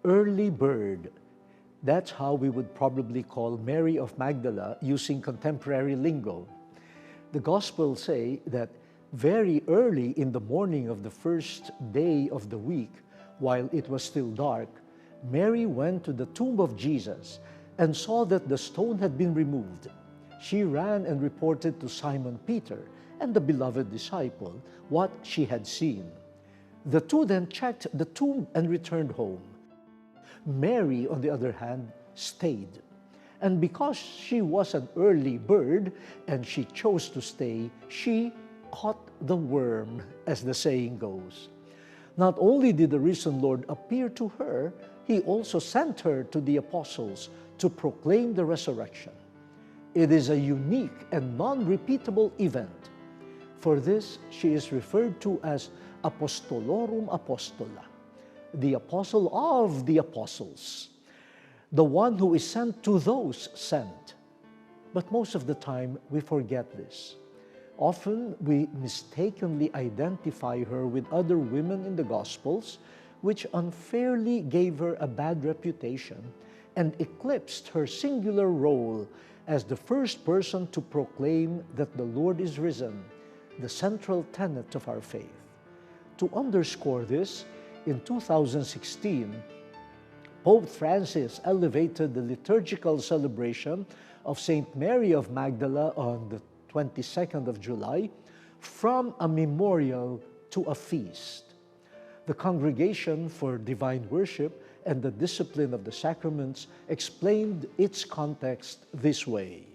Early bird. That's how we would probably call Mary of Magdala using contemporary lingo. The Gospels say that very early in the morning of the first day of the week, while it was still dark, Mary went to the tomb of Jesus and saw that the stone had been removed. She ran and reported to Simon Peter and the beloved disciple what she had seen. The two then checked the tomb and returned home. Mary, on the other hand, stayed. And because she was an early bird and she chose to stay, she caught the worm, as the saying goes. Not only did the risen Lord appear to her, He also sent her to the apostles to proclaim the resurrection. It is a unique and non-repeatable event. For this, she is referred to as Apostolorum Apostola, the apostle of the apostles, the one who is sent to those sent. But most of the time, we forget this. Often, we mistakenly identify her with other women in the Gospels, which unfairly gave her a bad reputation and eclipsed her singular role as the first person to proclaim that the Lord is risen, the central tenet of our faith. To underscore this, in 2016, Pope Francis elevated the liturgical celebration of Saint Mary of Magdala on the 22nd of July from a memorial to a feast. The Congregation for Divine Worship and the Discipline of the Sacraments explained its context this way.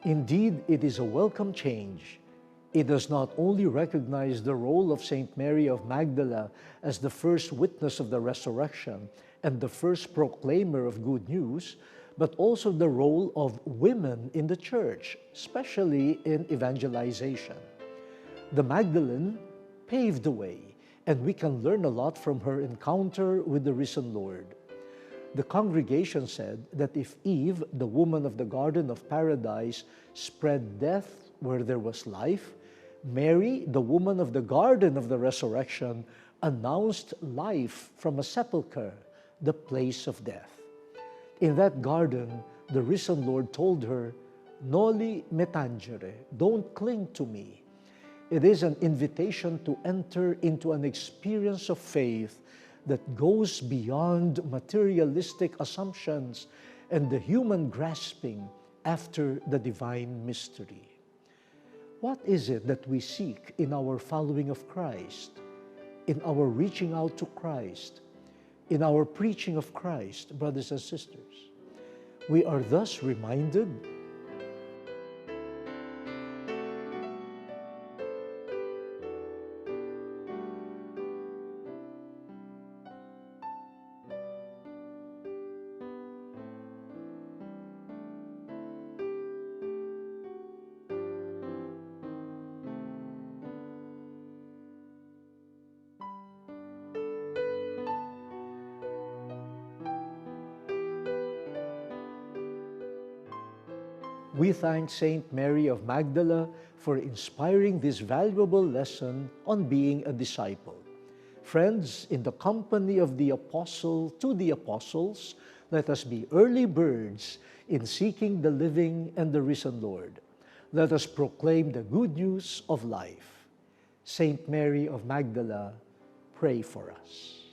Indeed, it is a welcome change. It does not only recognize the role of Saint Mary of Magdala as the first witness of the resurrection and the first proclaimer of good news, but also the role of women in the Church, especially in evangelization. The Magdalene paved the way, and we can learn a lot from her encounter with the risen Lord. The congregation said that if Eve, the woman of the Garden of Paradise, spread death where there was life, Mary, the woman of the Garden of the Resurrection, announced life from a sepulchre, the place of death. In that garden, the risen Lord told her, "Noli me tangere," don't cling to me. It is an invitation to enter into an experience of faith that goes beyond materialistic assumptions and the human grasping after the divine mystery. What is it that we seek in our following of Christ, in our reaching out to Christ, in our preaching of Christ, brothers and sisters? We are thus reminded we thank Saint Mary of Magdala for inspiring this valuable lesson on being a disciple. Friends, in the company of the apostle to the apostles, let us be early birds in seeking the living and the risen Lord. Let us proclaim the good news of life. Saint Mary of Magdala, pray for us.